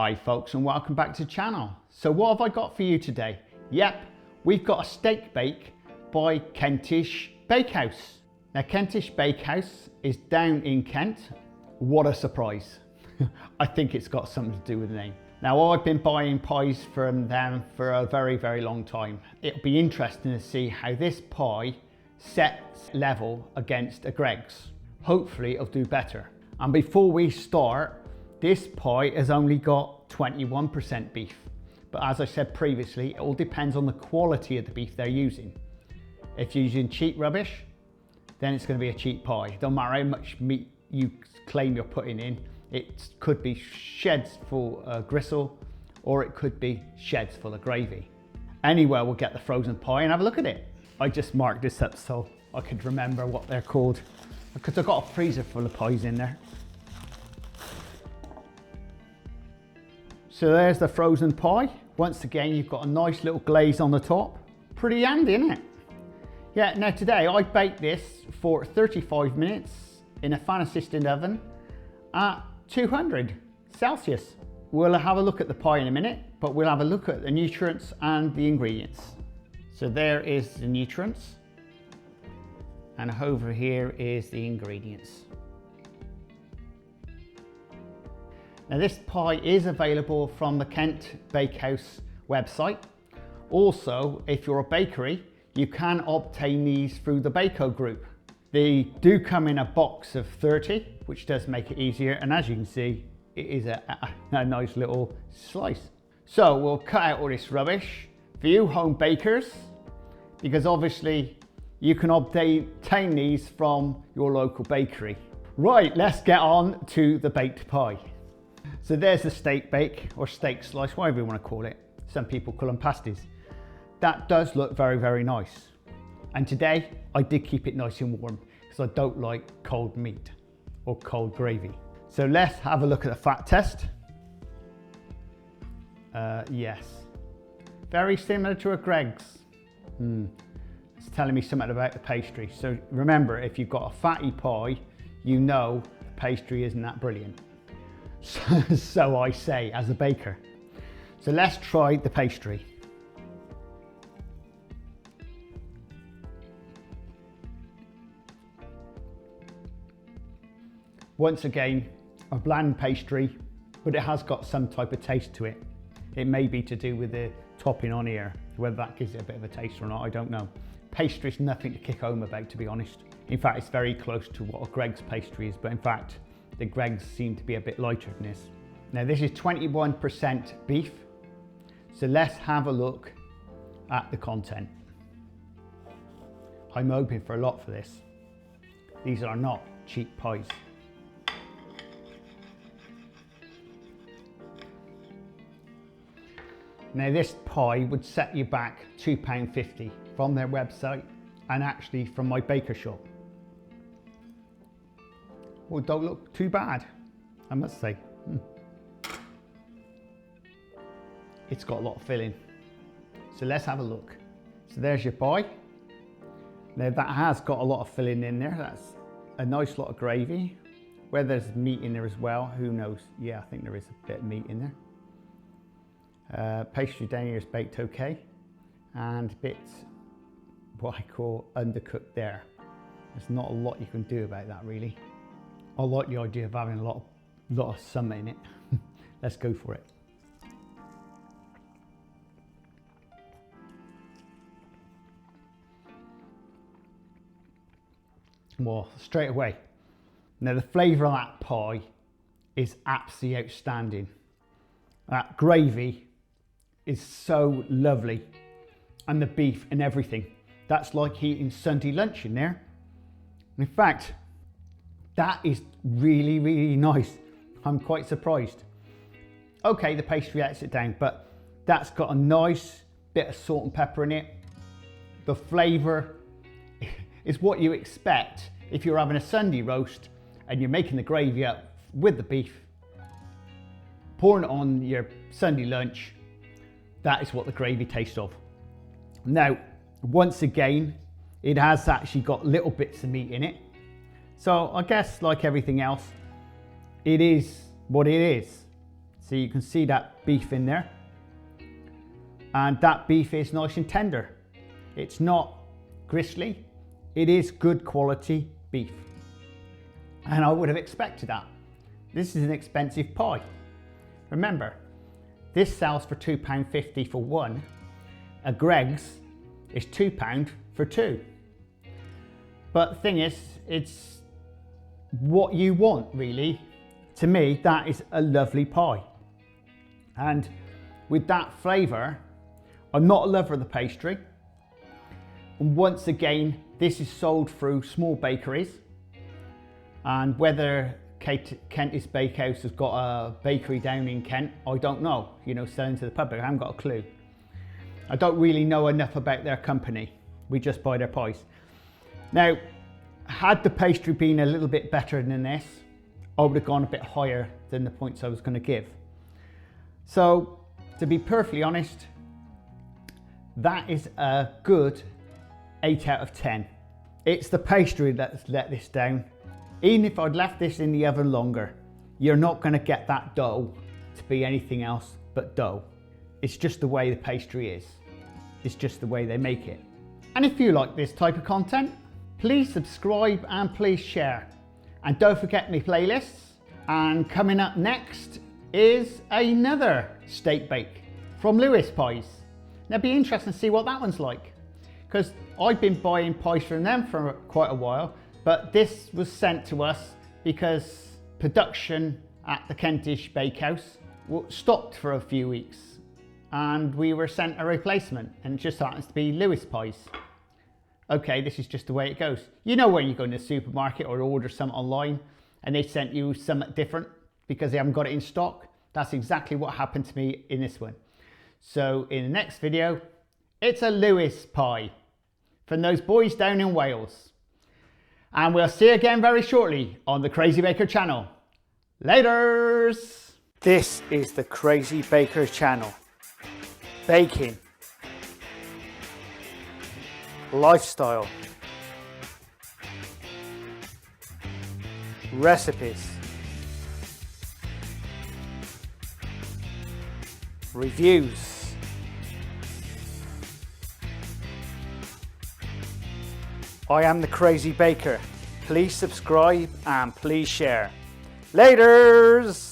Hi folks, and welcome back to the channel. So what have I got for you today? Yep, we've got a steak bake by Kentish Bakehouse. Now Kentish Bakehouse is down in Kent. What a surprise. I think it's got something to do with the name. Now I've been buying pies from them for a very long time. It'll be interesting to see how this pie sets level against a Greggs. Hopefully it'll do better. And before we start, this pie has only got 21% beef. But as I said previously, it all depends on the quality of the beef they're using. If you're using cheap rubbish, then it's going to be a cheap pie. Don't matter how much meat you claim you're putting in, it could be sheds full of gristle, or it could be sheds full of gravy. Anyway, we'll get the frozen pie and have a look at it. I just marked this up so I could remember what they're called, because I've got a freezer full of pies in there. So there's the frozen pie. Once again, you've got a nice little glaze on the top. Pretty handy, isn't it? Yeah, now today I baked this for 35 minutes in a fan assisted oven at 200 Celsius. We'll have a look at the pie in a minute, but we'll have a look at the nutrients and the ingredients. So there is the nutrients, and over here is the ingredients. Now this pie is available from the Kent Bakehouse website. Also, if you're a bakery, you can obtain these through the Bako group. They do come in a box of 30, which does make it easier. And as you can see, it is a nice little slice. So we'll cut out all this rubbish for you home bakers, because obviously you can obtain these from your local bakery. Right, let's get on to the baked pie. So there's the steak bake, or steak slice, whatever you want to call it. Some people call them pasties. That does look very nice. And today I did keep it nice and warm because I don't like cold meat or cold gravy. So let's have a look at the fat test. Yes, very similar to a Greggs. It's telling me something about the pastry. So remember, if you've got a fatty pie, you know the pastry isn't that brilliant. So I say as a baker. So let's try the pastry. Once again, a bland pastry, but it has got some type of taste to it. It may be to do with the topping on here. Whether that gives it a bit of a taste or not, I don't know. Pastry is nothing to kick home about, to be honest. In fact, it's very close to what a Greggs pastry is, but in fact, the Greggs seem to be a bit lighter than this. Now this is 21% beef. So let's have a look at the content. I'm hoping for a lot for this. These are not cheap pies. Now this pie would set you back £2.50 from their website and actually from my baker shop. Well, don't look too bad, I must say. It's got a lot of filling. So let's have a look. So there's your pie. Now that has got a lot of filling in there. That's a nice lot of gravy. Whether there's meat in there as well, who knows? Yeah, I think there is a bit of meat in there. Pastry down here is baked okay. And bits, what I call undercooked there. There's not a lot you can do about that really. I like the idea of having a lot of summer in it. Let's go for it. Well, straight away. Now the flavour of that pie is absolutely outstanding. That gravy is so lovely, and the beef and everything. That's like eating Sunday lunch in there. In fact, that is really nice. I'm quite surprised. Okay, the pastry lets it down, but that's got a nice bit of salt and pepper in it. The flavour is what you expect if you're having a Sunday roast and you're making the gravy up with the beef, pouring it on your Sunday lunch. That is what the gravy tastes of. Now, once again, it has actually got little bits of meat in it. So I guess like everything else, it is what it is. So you can see that beef in there. And that beef is nice and tender. It's not gristly. It is good quality beef. And I would have expected that. This is an expensive pie. Remember, this sells for £2.50 for one. A Greggs is £2 for two. But the thing is, it's what you want, really. To me, that is a lovely pie. And with that flavour, I'm not a lover of the pastry. And once again, this is sold through small bakeries. And whether Kentish Bakehouse has got a bakery down in Kent, I don't know. You know, selling to the public, I haven't got a clue. I don't really know enough about their company. We just buy their pies. Now, had the pastry been a little bit better than this, I would have gone a bit higher than the points I was going to give. So, to be perfectly honest, that is a good 8 out of 10. It's the pastry that's let this down. Even if I'd left this in the oven longer, you're not going to get that dough to be anything else but dough. It's just the way the pastry is. It's just the way they make it. And if you like this type of content, please subscribe and please share. And don't forget my playlists. And coming up next is another steak bake from Lewis Pies. Now it'd be interesting to see what that one's like, because I've been buying pies from them for quite a while, but this was sent to us because production at the Kentish Bakehouse stopped for a few weeks and we were sent a replacement, and it just happens to be Lewis Pies. Okay, this is just the way it goes. You know, when you go in the supermarket or order something online and they sent you something different because they haven't got it in stock? That's exactly what happened to me in this one. So in the next video, it's a Lewis pie from those boys down in Wales. And we'll see you again very shortly on the Crazy Baker channel. Laters! This is the Crazy Baker channel. Baking. Lifestyle. Recipes. Reviews. I am the Crazy Baker. Please subscribe and please share. Laters!